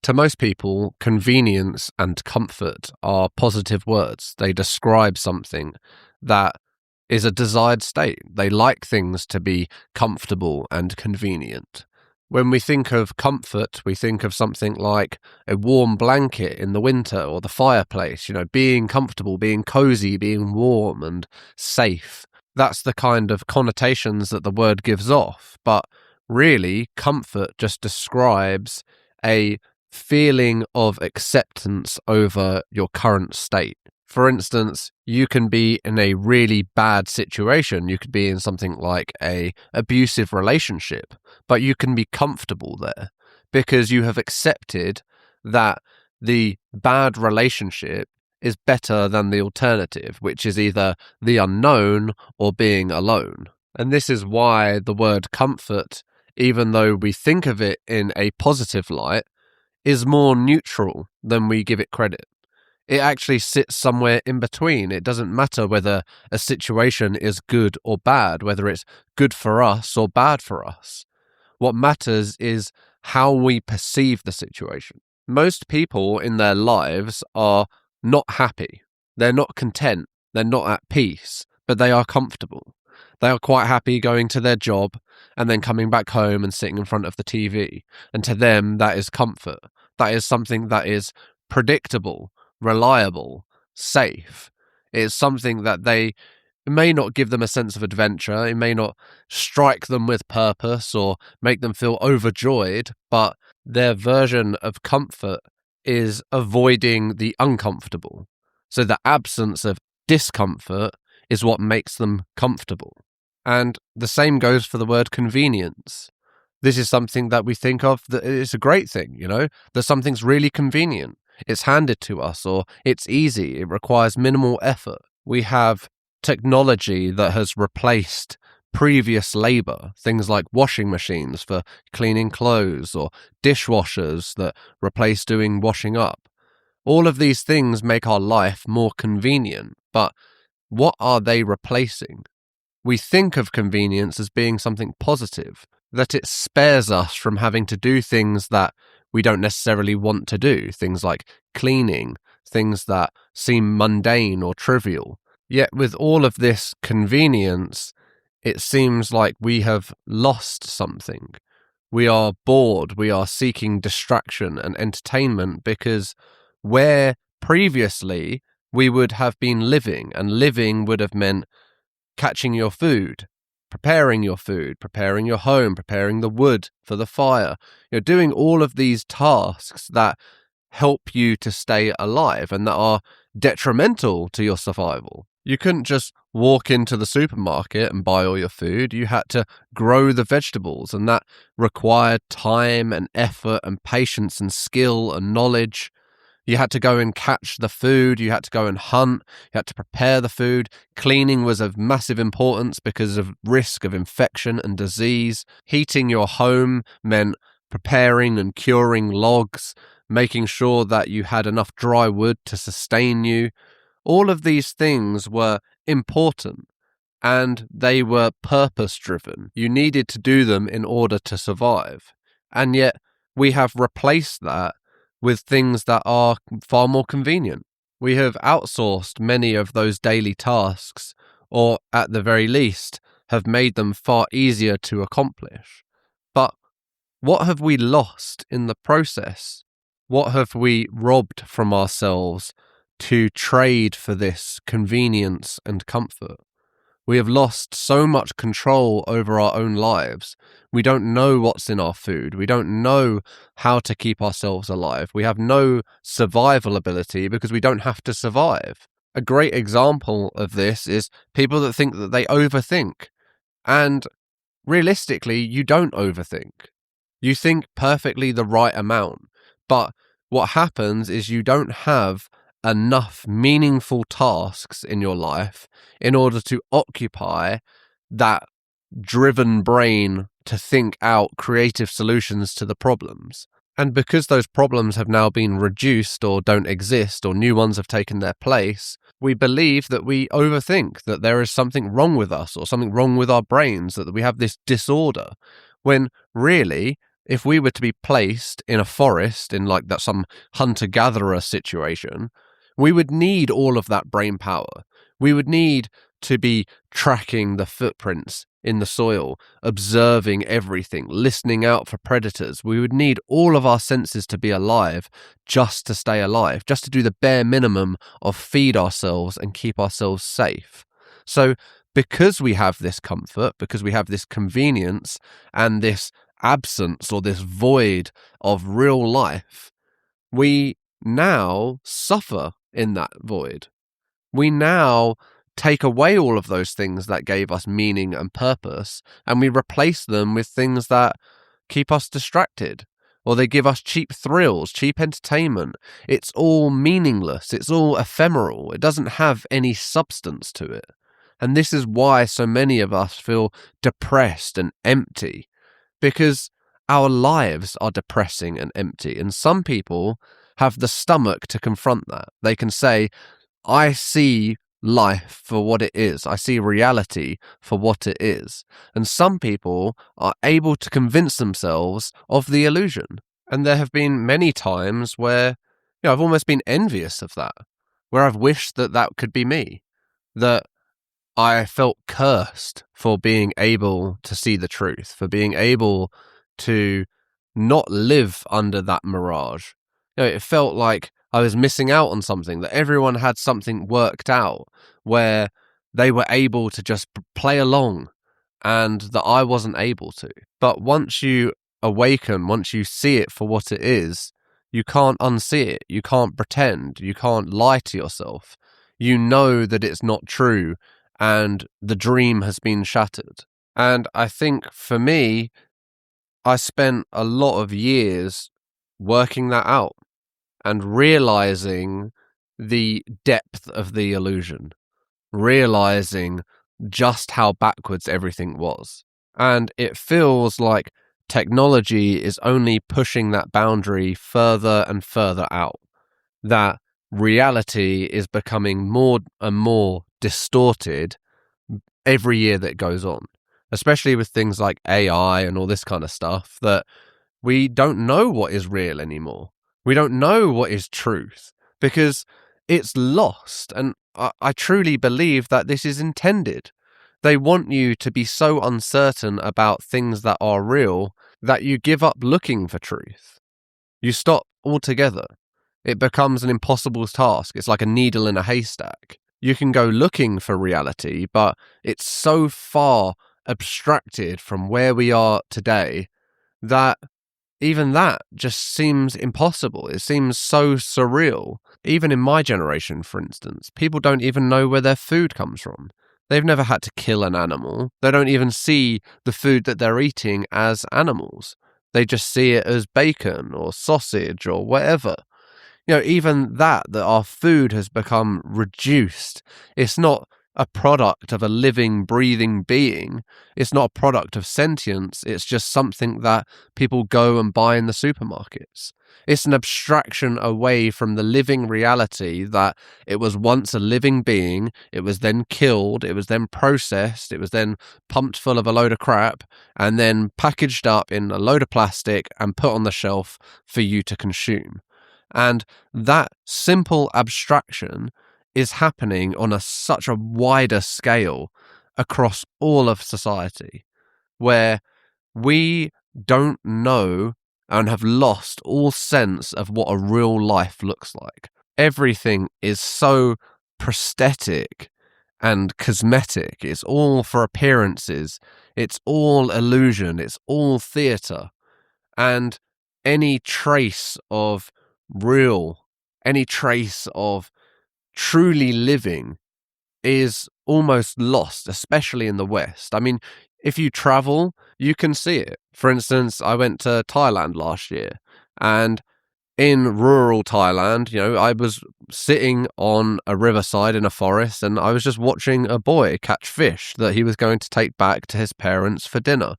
To most people, convenience and comfort are positive words. They describe something that is a desired state. They like things to be comfortable and convenient. When we think of comfort, we think of something like a warm blanket in the winter or the fireplace, being comfortable, being cozy, being warm and safe. That's the kind of connotations that the word gives off. But really, comfort just describes a feeling of acceptance over your current state. For instance, you can be in a really bad situation. You could be in something like an abusive relationship, but you can be comfortable there because you have accepted that the bad relationship is better than the alternative, which is either the unknown or being alone. And this is why the word comfort, even though we think of it in a positive light, is more neutral than we give it credit. It actually sits somewhere in between. It doesn't matter whether a situation is good or bad, whether it's good for us or bad for us. What matters is how we perceive the situation. Most people in their lives are not happy. They're not content. They're not at peace, but they are comfortable. They are quite happy going to their job and then coming back home and sitting in front of the TV. And to them, that is comfort. That is something that is predictable, reliable, safe. It's something that it may not give them a sense of adventure. It may not strike them with purpose or make them feel overjoyed, but their version of comfort is avoiding the uncomfortable. So the absence of discomfort is what makes them comfortable. And the same goes for the word convenience. This is something that we think of that it's a great thing, that something's really convenient. It's handed to us, or it's easy. It requires minimal effort. We have technology that has replaced previous labor, things like washing machines for cleaning clothes or dishwashers that replace doing washing up. All of these things make our life more convenient, but what are they replacing? We think of convenience as being something positive, that it spares us from having to do things that we don't necessarily want to do, things like cleaning, things that seem mundane or trivial. Yet with all of this convenience, it seems like we have lost something. We are bored, we are seeking distraction and entertainment because where previously we would have been living, and living would have meant catching your food, preparing your food, preparing your home, preparing the wood for the fire, doing all of these tasks that help you to stay alive and that are detrimental to your survival. You couldn't just walk into the supermarket and buy all your food. You had to grow the vegetables, and that required time and effort and patience and skill and knowledge. You had to go and catch the food, you had to go and hunt, you had to prepare the food. Cleaning was of massive importance because of risk of infection and disease. Heating your home meant preparing and curing logs, making sure that you had enough dry wood to sustain you. All of these things were important, and they were purpose-driven. You needed to do them in order to survive. And yet we have replaced that with things that are far more convenient. We have outsourced many of those daily tasks, or at the very least, have made them far easier to accomplish. But what have we lost in the process? What have we robbed from ourselves to trade for this convenience and comfort? We have lost so much control over our own lives. We don't know what's in our food. We don't know how to keep ourselves alive. We have no survival ability because we don't have to survive. A great example of this is people that think that they overthink. And realistically, you don't overthink. You think perfectly the right amount. But what happens is you don't have enough meaningful tasks in your life in order to occupy that driven brain to think out creative solutions to the problems. And because those problems have now been reduced or don't exist or new ones have taken their place, we believe that we overthink, that there is something wrong with us or something wrong with our brains, that we have this disorder, when really if we were to be placed in a forest in like that some hunter-gatherer situation, we would need all of that brain power. We would need to be tracking the footprints in the soil, observing everything, listening out for predators. We would need all of our senses to be alive just to stay alive, just to do the bare minimum of feed ourselves and keep ourselves safe. So because we have this comfort, because we have this convenience and this absence or this void of real life, we now suffer in that void. We now take away all of those things that gave us meaning and purpose, and we replace them with things that keep us distracted, or they give us cheap thrills, cheap entertainment. It's all meaningless. It's all ephemeral. It doesn't have any substance to it. And this is why so many of us feel depressed and empty, because our lives are depressing and empty. And some people have the stomach to confront that. They can say, I see life for what it is. I see reality for what it is. And some people are able to convince themselves of the illusion. And there have been many times where, I've almost been envious of that, where I've wished that that could be me, that I felt cursed for being able to see the truth, for being able to not live under that mirage. It felt like I was missing out on something, that everyone had something worked out where they were able to just play along and that I wasn't able to. But once you awaken, once you see it for what it is, you can't unsee it. You can't pretend. You can't lie to yourself. You know that it's not true and the dream has been shattered. And I think for me, I spent a lot of years working that out and realizing the depth of the illusion, realizing just how backwards everything was. And it feels like technology is only pushing that boundary further and further out, that reality is becoming more and more distorted every year that goes on, especially with things like AI and all this kind of stuff, that we don't know what is real anymore. We don't know what is truth because it's lost. And I truly believe that this is intended. They want you to be so uncertain about things that are real that you give up looking for truth. You stop altogether. It becomes an impossible task. It's like a needle in a haystack. You can go looking for reality, but it's so far abstracted from where we are today that even that just seems impossible. It seems so surreal. Even in my generation, for instance, people don't even know where their food comes from. They've never had to kill an animal. They don't even see the food that they're eating as animals. They just see it as bacon or sausage or whatever. Even that our food has become reduced. It's not a product of a living, breathing being. It's not a product of sentience. It's just something that people go and buy in the supermarkets. It's an abstraction away from the living reality that it was once a living being. It was then killed. It was then processed. It was then pumped full of a load of crap and then packaged up in a load of plastic and put on the shelf for you to consume. And that simple abstraction is happening on such a wider scale across all of society, where we don't know and have lost all sense of what a real life looks like. Everything is so prosthetic and cosmetic. It's all for appearances. It's all illusion. It's all theatre. And any trace of real, any trace of truly living is almost lost, especially in the West. I mean, if you travel, you can see it. For instance, I went to Thailand last year, and in rural Thailand, I was sitting on a riverside in a forest, and I was just watching a boy catch fish that he was going to take back to his parents for dinner.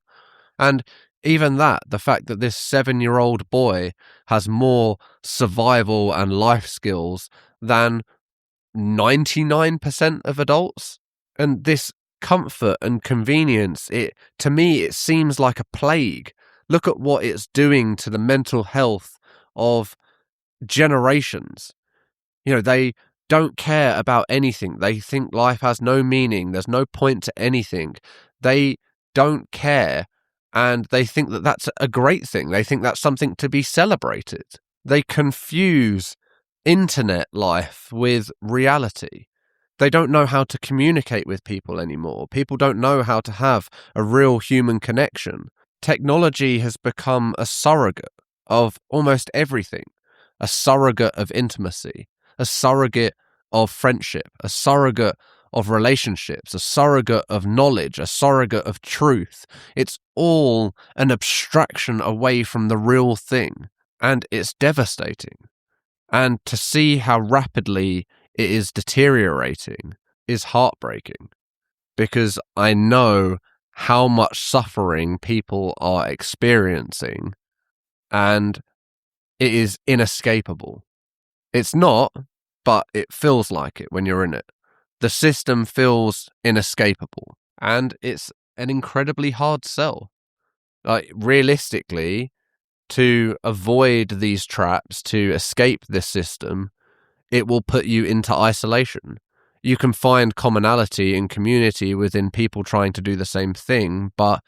And even that, the fact that this 7-year-old boy has more survival and life skills than 99% of adults, and this comfort and convenience, to me it seems like a plague Look at what it's doing to the mental health of generations. They don't care about anything. They think life has no meaning. There's no point to anything. They don't care, and they think that that's a great thing. They think that's something to be celebrated. They confuse internet life with reality. They don't know how to communicate with people anymore. People don't know how to have a real human connection. Technology has become a surrogate of almost everything, a surrogate of intimacy, a surrogate of friendship, a surrogate of relationships, a surrogate of knowledge, a surrogate of truth. It's all an abstraction away from the real thing, and it's devastating. And to see how rapidly it is deteriorating is heartbreaking, because I know how much suffering people are experiencing, and it is inescapable. It's not, but it feels like it when you're in it. The system feels inescapable, and it's an incredibly hard sell. Like, realistically, to avoid these traps, to escape this system, it will put you into isolation. You can find commonality and community within people trying to do the same thing, but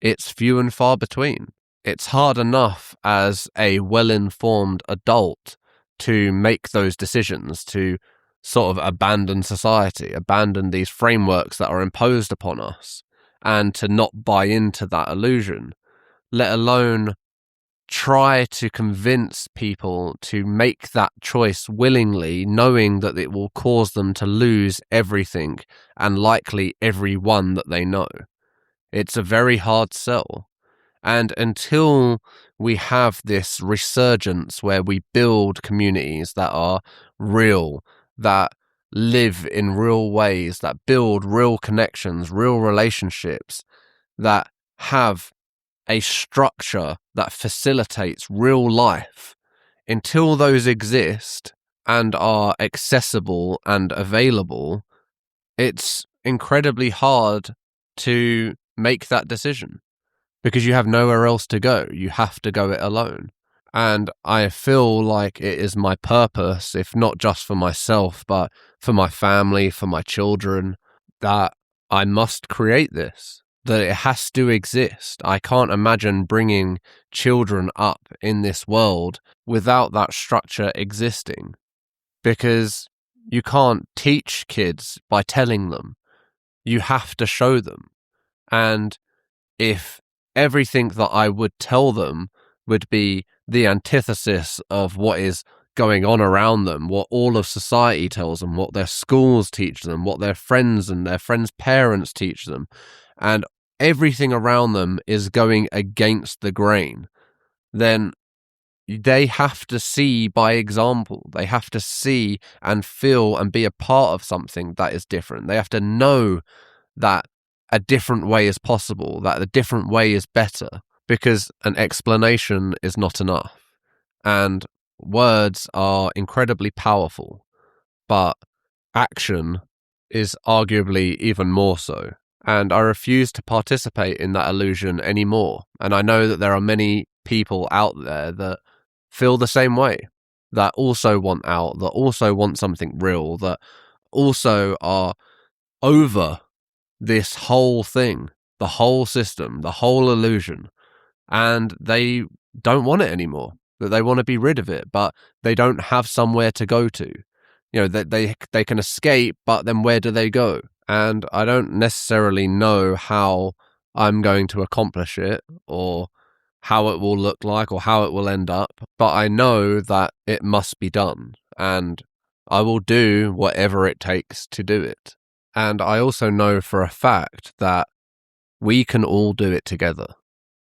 it's few and far between. It's hard enough as a well-informed adult to make those decisions, to sort of abandon society, abandon these frameworks that are imposed upon us, and to not buy into that illusion, let alone try to convince people to make that choice willingly, knowing that it will cause them to lose everything and likely everyone that they know. It's a very hard sell. And until we have this resurgence where we build communities that are real, that live in real ways, that build real connections, real relationships, that have a structure that facilitates real life, until those exist and are accessible and available, it's incredibly hard to make that decision, because you have nowhere else to go. You have to go it alone. And I feel like it is my purpose, if not just for myself, but for my family, for my children, that I must create this, that it has to exist. I can't imagine bringing children up in this world without that structure existing, because you can't teach kids by telling them. You have to show them. And if everything that I would tell them would be the antithesis of what is going on around them, what all of society tells them, what their schools teach them, what their friends and their friends' parents teach them, and everything around them is going against the grain, then they have to see by example. They have to see and feel and be a part of something that is different. They have to know that a different way is possible, that a different way is better, because an explanation is not enough. And words are incredibly powerful, but action is arguably even more so. And I refuse to participate in that illusion anymore. And I know that there are many people out there that feel the same way, that also want out, that also want something real, that also are over this whole thing, the whole system, the whole illusion, and they don't want it anymore, that they want to be rid of it, but they don't have somewhere to go to. They can escape, but then where do they go? And I don't necessarily know how I'm going to accomplish it, or how it will look like, or how it will end up, but I know that it must be done, and I will do whatever it takes to do it. And I also know for a fact that we can all do it together.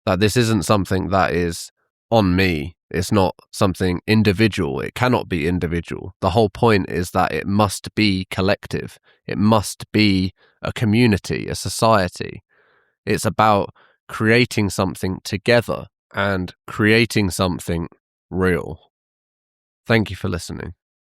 That this isn't something that is on me. It's not something individual. It cannot be individual. The whole point is that it must be collective. It must be a community, a society. It's about creating something together and creating something real. Thank you for listening.